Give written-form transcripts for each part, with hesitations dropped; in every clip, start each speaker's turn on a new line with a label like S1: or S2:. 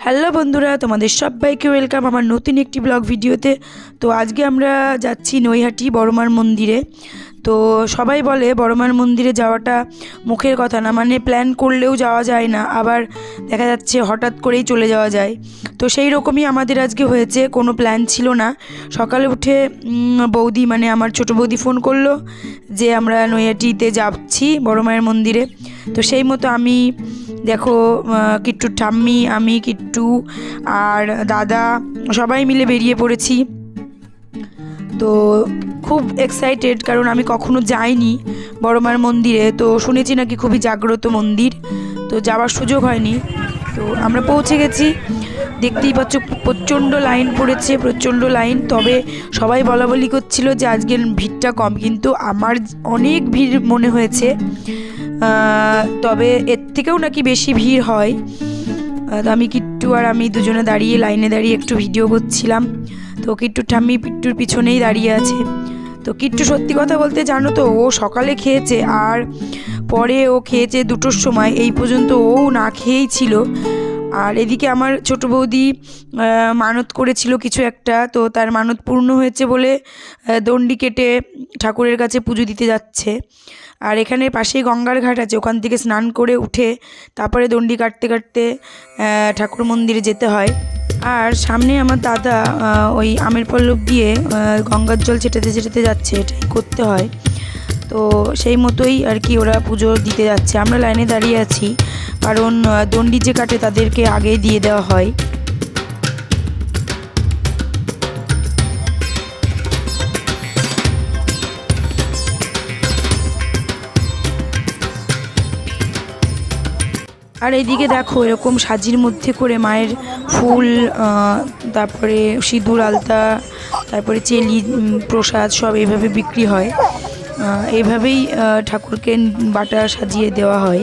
S1: Hello বন্ধুরা, তোমাদের সবাইকে ওয়েলকাম আমার নতুন একটি ব্লগ ভিডিওতে। তো আজকে আমরা যাচ্ছি নৈহাটি বড়মার মন্দিরে। তো সবাই বলে বড়মার মন্দিরে যাওয়াটা মুখের কথা না, মানে প্ল্যান করলেও যাওয়া যায় না, আবার দেখা যাচ্ছে হঠাৎ করেই চলে যাওয়া যায়। তো সেই রকমই আমাদের আজকে হয়েছে, কোনো প্ল্যান ছিল না। সকালে উঠে বৌদি, মানে আমার ছোটো বৌদি ফোন করলো যে আমরা নৈহাটিতে যাচ্ছি বড়মায়ের মন্দিরে। তো সেই মতো আমি দেখো, কিট্টুর ঠাম্মি, আমি, কিট্টু আর দাদা সবাই মিলে বেরিয়ে পড়েছি। তো খুব এক্সাইটেড, কারণ আমি কখনো যাইনি বড়মার মন্দিরে। তো শুনেছি নাকি খুবই জাগ্রত মন্দির, তো যাওয়ার সুযোগ হয়নি। তো আমরা পৌঁছে গেছি, দেখতেই পাচ্ছ প্রচণ্ড লাইন পড়েছে, প্রচণ্ড লাইন। তবে সবাই বলা বলি করছিল যে আজকের ভিড়টা কম, কিন্তু আমার অনেক ভিড় মনে হয়েছে। তবে এর থেকেও নাকি বেশি ভিড় হয়। তো আমি, কিট্টু আর আমি দুজনে দাঁড়িয়ে লাইনে দাঁড়িয়ে একটু ভিডিও করছিলাম। তো কিট্টুর ঠাম্মি কিট্টুর পিছনেই দাঁড়িয়ে আছে। তো কিট্টু সত্যি কথা বলতে জানো তো, ও সকালে খেয়েছে আর পরে ও খেয়েছে 2টোর সময়, এই পর্যন্ত ও না খেয়েই ছিল। আর এদিকে আমার ছোটো বৌদি মানত করেছিল কিছু একটা, তো তার মানত পূর্ণ হয়েছে বলে দণ্ডি কেটে ঠাকুরের কাছে পুজো দিতে যাচ্ছে। আর এখানে পাশেই গঙ্গার ঘাট আছে, ওখান থেকে স্নান করে উঠে তারপরে দণ্ডি কাটতে কাটতে ঠাকুর মন্দিরে যেতে হয়। আর সামনে আমার দাদা ওই আমের পল্লব দিয়ে গঙ্গার জল ছেটাতে ছেটাতে যাচ্ছে, এটাই করতে হয়। তো সেই মতোই আর কি ওরা পুজো দিতে যাচ্ছে। আমরা লাইনে দাঁড়িয়ে আছি, কারণ দণ্ডি যে কাটে তাদেরকে আগেই দিয়ে দেওয়া হয়। আর এইদিকে দেখো, এরকম সাজির মধ্যে করে মায়ের ফুল, তারপরে সিঁদুর, আলতা, তারপরে চেলি, প্রসাদ সব এইভাবে বিক্রি হয়। এইভাবেই ঠাকুরকে বাটা সাজিয়ে দেওয়া হয়।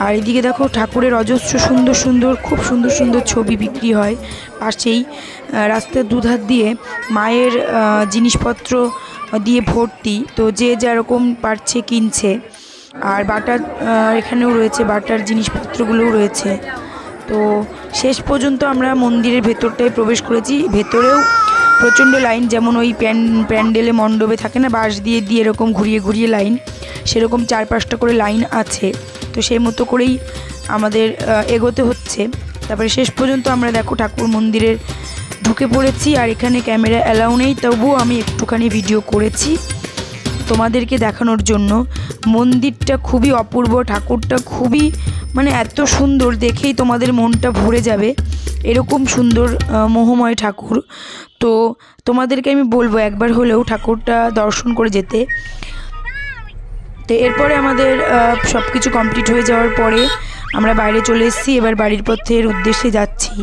S1: আর এদিকে দেখো ঠাকুরের অজস্র সুন্দর সুন্দর, খুব সুন্দর সুন্দর ছবি বিক্রি হয়। পাশেই রাস্তার দুধার দিয়ে মায়ের জিনিসপত্র দিয়ে ভর্তি, তো যে যেরকম পারছে কিনছে। আর বাটার এখানেও রয়েছে, বাটার জিনিসপত্রগুলোও রয়েছে। তো শেষ পর্যন্ত আমরা মন্দিরের ভেতরটায় প্রবেশ করেছি। ভেতরেও প্রচণ্ড লাইন, যেমন ওই প্যান্ডেলে মণ্ডপে থাকে না, বাঁশ দিয়ে দিয়ে এরকম ঘুরিয়ে ঘুরিয়ে লাইন, সেরকম 4-5টা করে লাইন আছে। তো সেই মতো করেই আমাদের এগোতে হচ্ছে। তারপরে শেষ পর্যন্ত আমরা দেখো ঠাকুর মন্দিরের ঢুকে পড়েছি। আর এখানে ক্যামেরা অ্যালাউ নেই, তবুও আমি একটুখানি ভিডিও করেছি তোমাদেরকে দেখানোর জন্য। মন্দিরটা খুবই অপূর্ব, ঠাকুরটা খুবই, মানে এত সুন্দর, দেখেই তোমাদের মনটা ভরে যাবে, এরকম সুন্দর মোহময় ঠাকুর। তো তোমাদেরকে আমি বলবো একবার হলেও ঠাকুরটা দর্শন করে যেতে। তো এরপরে আমাদের সব কিছু কমপ্লিট হয়ে যাওয়ার পরে আমরা বাইরে চলে এসেছি, এবার বাড়ির পথের উদ্দেশ্যে যাচ্ছি।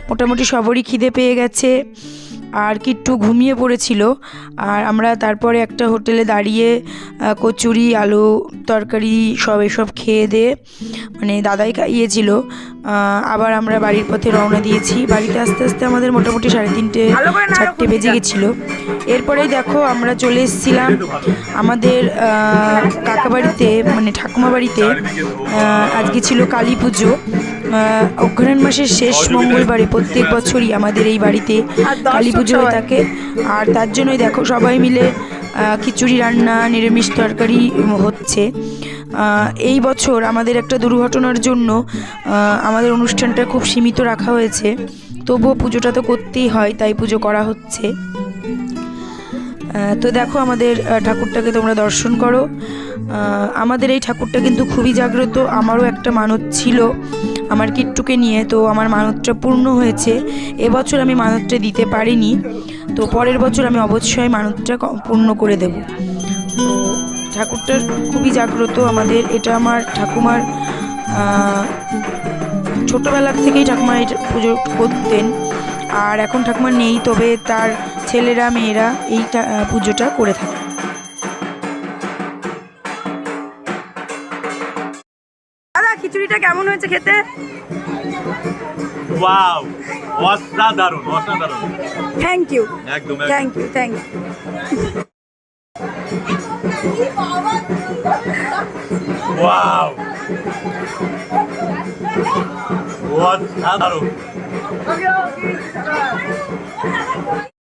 S1: মোটামুটি সবারই খিদে পেয়ে গেছে, আর কিট্টু ঘুমিয়ে পড়েছিল। আর আমরা তারপরে একটা হোটেলে দাঁড়িয়ে কচুরি, আলু তরকারি সব এসব খেয়ে দিয়ে, মানে দাদাই খাইয়েছিল। আবার আমরা বাড়ির পথে রওনা দিয়েছি। বাড়িতে আস্তে আস্তে আমাদের মোটামুটি 3:30-4টে বেজে গেছিলো। এরপরেই দেখো আমরা চলে এসেছিলাম আমাদের কাকা বাড়িতে, মানে ঠাকুমা বাড়িতে। আজকে ছিল কালী পুজো, অগ্রহায়ণ মাসের শেষ মঙ্গলবারে প্রত্যেক বছরই আমাদের এই বাড়িতে কালী পুজো হয়ে থাকে। আর তার জন্যই দেখো সবাই মিলে খিচুড়ি রান্না, নিরামিষ তরকারি হচ্ছে। এই বছর আমাদের একটা দুর্ঘটনার জন্য আমাদের অনুষ্ঠানটা খুব সীমিত রাখা হয়েছে, তবুও পুজোটা তো করতেই হয়, তাই পুজো করা হচ্ছে। তো দেখো আমাদের ঠাকুরটাকে তোমরা দর্শন করো। আমাদের এই ঠাকুরটা কিন্তু খুবই জাগ্রত। আমারও একটা মানত ছিল আমার কিট্টুকে নিয়ে, তো আমার মানতটা পূর্ণ হয়েছে। এবছর আমি মানতটা দিতে পারিনি, তো পরের বছর আমি অবশ্যই মানতটা পূর্ণ করে দেব। তো ঠাকুরটা খুবই জাগ্রত আমাদের। এটা আমার ঠাকুমার ছোটোবেলার থেকেই ঠাকুমা এই পুজো করতেন। আর এখন ঠাকুমা নেই, তবে তার ছেলেরা মেয়েরা এই পুজোটা করে থাকে। দাদা, খিচুড়িটা কেমন হয়েছে খেতে?
S2: ওয়াও, অসাধারণ অসাধারণ।
S1: থ্যাংক ইউ,
S2: একদম
S1: thank you, thank you.
S2: Wow অসাধারণ